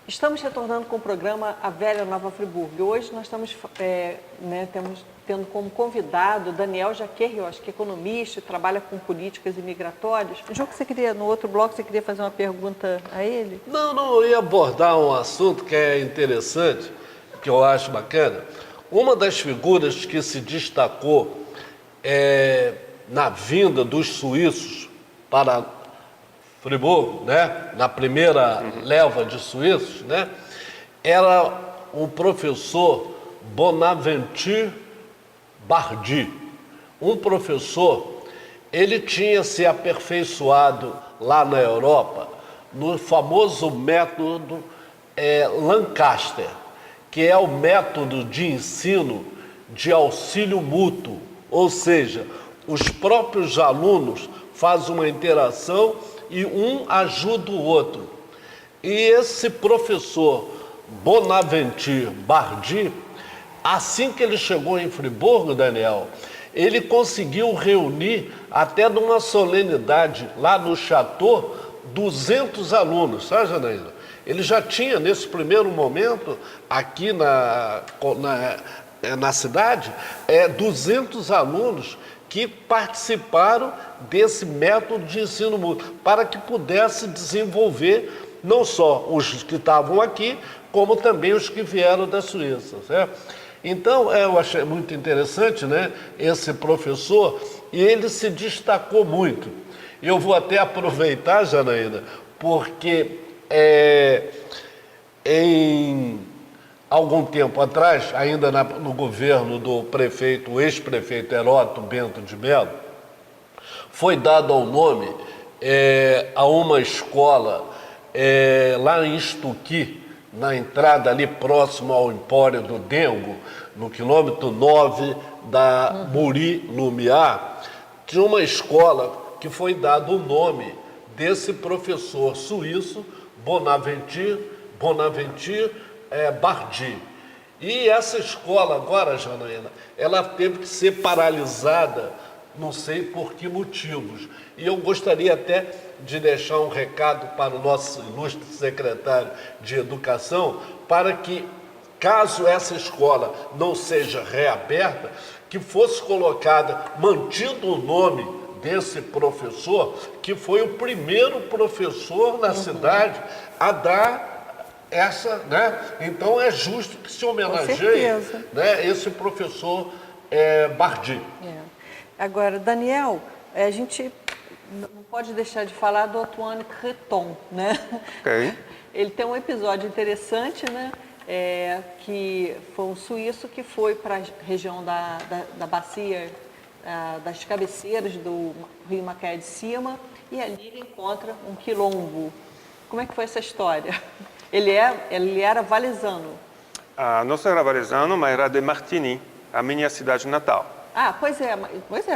Estamos retornando com o programa A Velha Nova Friburgo. Hoje nós estamos tendo como convidado Daniel Jaquer-Rios, que é economista, trabalha com políticas e migratórias. João, que você queria, no outro bloco, você queria fazer uma pergunta a ele? Não, eu ia abordar um assunto que é interessante, que eu acho bacana. Uma das figuras que se destacou na vinda dos suíços para Friburgo, né, na primeira leva de suíços, né, era o professor Bonaventure Bardi. Um professor, ele tinha se aperfeiçoado lá na Europa no famoso método Lancaster, que é o método de ensino de auxílio mútuo, ou seja, os próprios alunos fazem uma interação e um ajuda o outro. E esse professor Bonaventure Bardi, assim que ele chegou em Friburgo, Daniel, ele conseguiu reunir, até numa solenidade lá no Chateau, 200 alunos, sabe, Janaína? Ele já tinha, nesse primeiro momento, aqui na cidade, 200 alunos que participaram desse método de ensino mútuo, para que pudesse desenvolver não só os que estavam aqui, como também os que vieram da Suíça, certo? Então, eu achei muito interessante, né, esse professor, e ele se destacou muito. Eu vou até aproveitar, Janaína, porque em algum tempo atrás, ainda no governo do prefeito, o ex-prefeito Heródoto Bento de Mello, foi dado ao nome a uma escola lá em Estuqui, na entrada ali próximo ao Empório do Dengo, no quilômetro 9 da Muri Lumiar, tinha uma escola que foi dado o nome desse professor suíço, Bonaventure Bardi. E essa escola agora, Janaína, ela teve que ser paralisada, não sei por que motivos. E eu gostaria até de deixar um recado para o nosso ilustre secretário de Educação, para que, caso essa escola não seja reaberta, que fosse colocada, mantido o nome desse professor, que foi o primeiro professor na cidade a dar essa, né? Então é justo que se homenageie, né, esse professor Bardi. Agora, Daniel, a gente não pode deixar de falar do Antoine Creton, né? Okay. Ele tem um episódio interessante, né? Que foi um suíço que foi para a região da bacia das cabeceiras do Rio Macaé de Cima, e ali ele encontra um quilombo. Como é que foi essa história? Ele era valizano. Não era valizano, mas era de Martigny, a minha cidade natal. Pois é,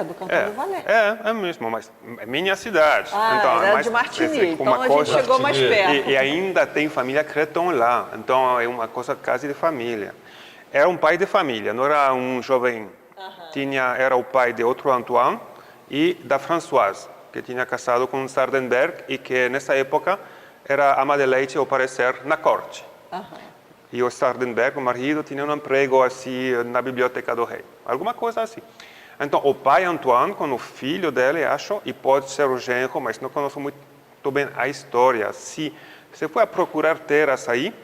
do Cantão do Valé. É mesmo, mas é minha cidade. Então, era de Martigny, então a gente chegou mais perto. E ainda tem família Creton lá, então é uma coisa quase de família. Era um pai de família, não era um jovem. Era o pai de outro Antoine e da Françoise, que tinha casado com Sardenberg e que nessa época era ama de leite, ao parecer, na corte. E o Sardenberg, o marido, tinha um emprego assim na biblioteca do rei. Alguma coisa assim. Então, o pai Antoine, com o filho dele, acho, e pode ser o genro, mas não conheço muito bem a história. Se foi a procurar terras aí,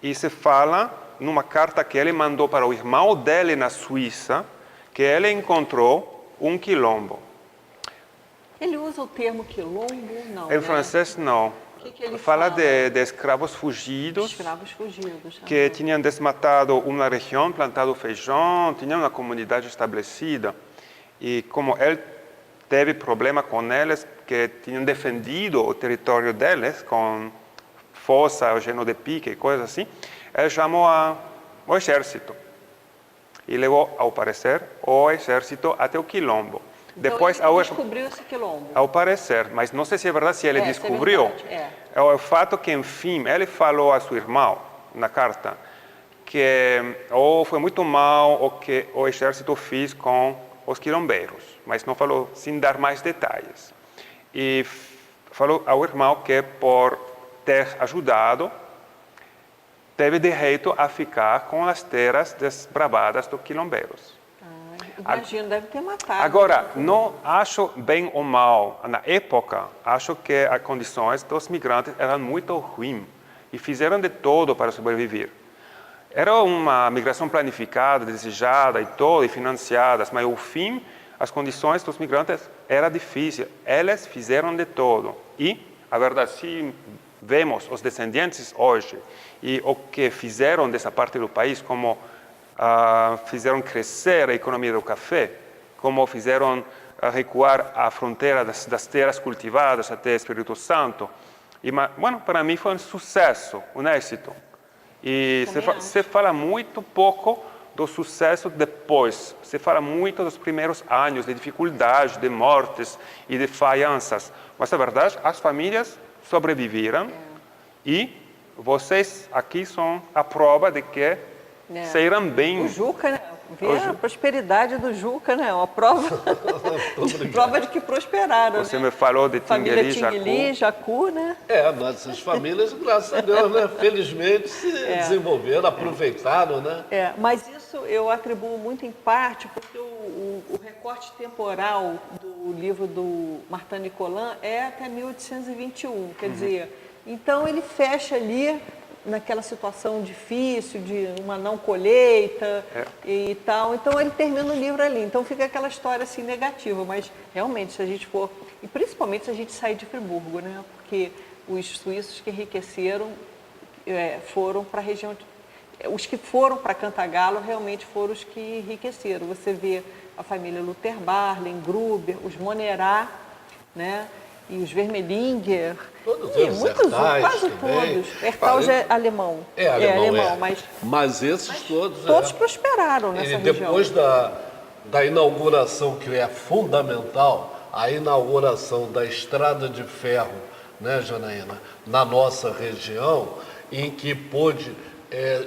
e se fala numa carta que ele mandou para o irmão dele na Suíça, que ele encontrou um quilombo. Ele usa o termo quilombo? Não. Em francês, não. Que ele fala de escravos fugidos, que tinham desmatado uma região, plantado feijão, tinham uma comunidade estabelecida. E como ele teve problema com eles, que tinham defendido o território deles com fossa, geno de pique e coisas assim, ele chamou o exército. E levou, ao parecer, o exército até o quilombo. Então depois, ele descobriu esse quilombo. Ao parecer, mas não sei se é verdade se ele descobriu. É o fato que, enfim, ele falou a seu irmão, na carta, que foi muito mal o que o exército fez com os quilombeiros, mas não falou sem dar mais detalhes. E falou ao irmão que por ter ajudado, teve direito a ficar com as terras desbravadas dos quilombeiros. Imagino, deve ter matado. Agora, não acho bem ou mal. Na época, acho que as condições dos migrantes eram muito ruins e fizeram de tudo para sobreviver. Era uma migração planificada, desejada e toda, e financiada, mas ao fim, as condições dos migrantes eram difíceis. Eles fizeram de tudo. E, a verdade, se vemos os descendentes hoje e o que fizeram dessa parte do país, como fizeram crescer a economia do café, como fizeram recuar a fronteira das terras cultivadas até Espírito Santo. E, bueno, para mim foi um sucesso, um êxito. E se fala muito pouco do sucesso depois. Se fala muito dos primeiros anos, de dificuldades, de mortes e de falhanças. Mas, na verdade, as famílias sobreviveram e vocês aqui são a prova de que saíram bem. O Juca, né? A prosperidade do Juca, né? Uma prova, prova de que prosperaram. Você né? me falou de Família Tinguely, Jacu, né? Nossas famílias, graças a Deus, né? Felizmente se desenvolveram, aproveitaram, né? Mas isso eu atribuo muito em parte porque o recorte temporal do livro do Martin Nicolan é até 1821, quer dizer, então ele fecha ali naquela situação difícil de uma não colheita e tal. Então ele termina o livro ali. Então fica aquela história assim negativa, mas realmente se a gente for, e principalmente se a gente sair de Friburgo, né? Porque os suíços que enriqueceram foram para a região, os que foram para Cantagalo realmente foram os que enriqueceram. Você vê a família Luther Barlen, Gruber, os Monerá, né? E os Vermelinger, todos e eles, muitos, Ertais quase também. todos. Ertal já é alemão. É alemão, mas esses todos... Todos prosperaram nessa região. Depois da inauguração, que é fundamental, a inauguração da estrada de ferro, né, Janaína, na nossa região, em que pôde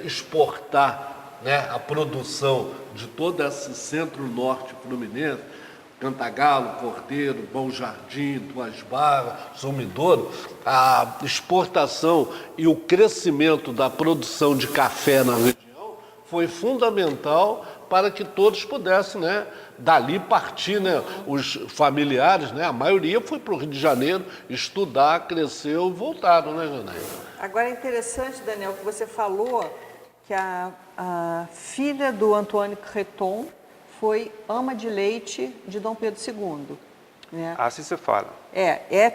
exportar, né, a produção de todo esse centro-norte fluminense, Cantagalo, Cordeiro, Bom Jardim, Duas Barras, Sumidouro, a exportação e o crescimento da produção de café na região foi fundamental para que todos pudessem, né, dali partir, né, os familiares, né, a maioria foi para o Rio de Janeiro estudar, cresceu e voltaram, né, Janaína? Agora é interessante, Daniel, que você falou que a filha do Antoine Creton foi ama de leite de Dom Pedro II. Né? Assim se fala.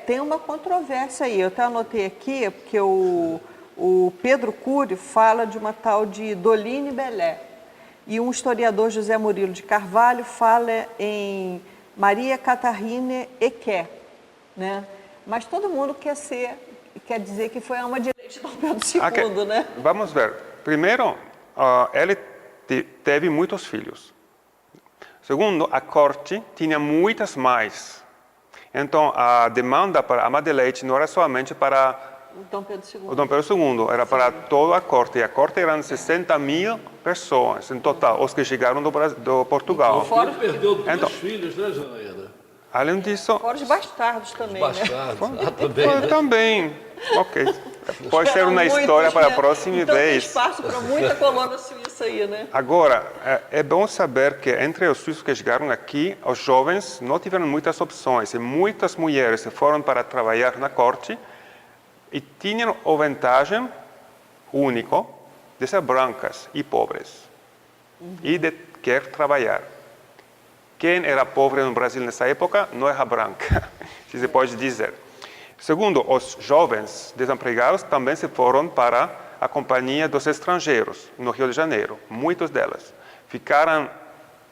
Tem uma controvérsia aí. Eu até anotei aqui, porque o Pedro Cury fala de uma tal de Doline Belé. E um historiador, José Murilo de Carvalho, fala em Maria Catarina Equé. Né? Mas todo mundo quer dizer que foi ama de leite de Dom Pedro II, né? Vamos ver. Primeiro, ele teve muitos filhos. Segundo, a corte tinha muitas mães. Então, a demanda para ama de leite não era somente para o Dom Pedro II. O Dom Pedro II, era para toda a corte. E a corte eram 60.000 pessoas em total, os que chegaram do Portugal. Ele perdeu dois filhos, né, Janaína? Além disso... Fora os bastardos também, bastardos, também. Ok. Pode ser uma história para a próxima então, vez. Tem espaço para muita colônia suíça aí, né? Agora, é bom saber que entre os suíços que chegaram aqui, os jovens não tiveram muitas opções. E muitas mulheres foram para trabalhar na corte e tinham a vantagem única de ser brancas e pobres. E de querer trabalhar. Quem era pobre no Brasil nessa época não era branca, se se pode dizer. Segundo, os jovens desempregados também se foram para a companhia dos estrangeiros, no Rio de Janeiro. Muitos delas ficaram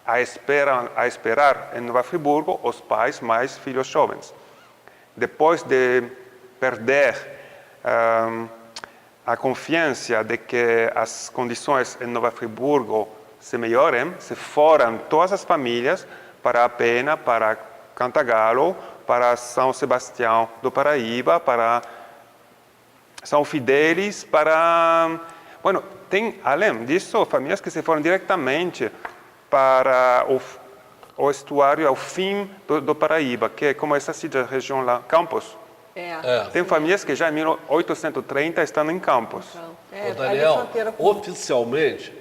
a esperar em Nova Friburgo os pais mais filhos jovens. Depois de perder a confiança de que as condições em Nova Friburgo se melhorem, se foram todas as famílias para a Pena, para Cantagalo, para São Sebastião do Paraíba, para São Fidélis, para... Bueno, tem, além disso, famílias que se foram diretamente para o estuário ao fim do Paraíba, que é como essa cidade, região lá, Campos. Tem famílias que já em 1830 estão em Campos. É, Ô, ali Daniel, fronteira com... oficialmente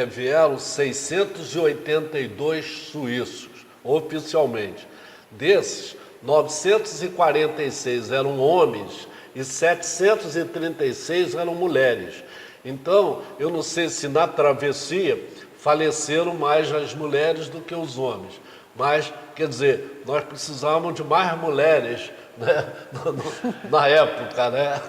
vieram 682 suíços, oficialmente. Desses, 946 eram homens e 736 eram mulheres. Então, eu não sei se na travessia faleceram mais as mulheres do que os homens. Mas, quer dizer, nós precisávamos de mais mulheres, né? Na época, né?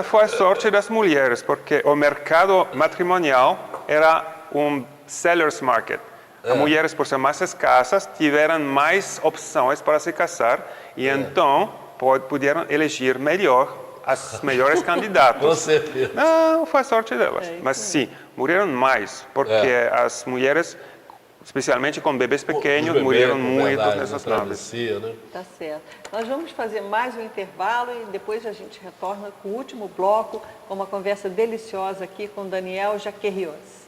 Foi a sorte das mulheres, porque o mercado matrimonial era um seller's market. As mulheres, por ser mais escassas, tiveram mais opções para se casar e então puderam eleger melhor as melhores candidatas. Com certeza. Não, foi a sorte delas. Mas sim, morreram mais, porque as mulheres, especialmente com bebês pequenos, morreram muito nessas naves. Né? Tá certo. Nós vamos fazer mais um intervalo e depois a gente retorna com o último bloco, com uma conversa deliciosa aqui com Daniel Jaquerios.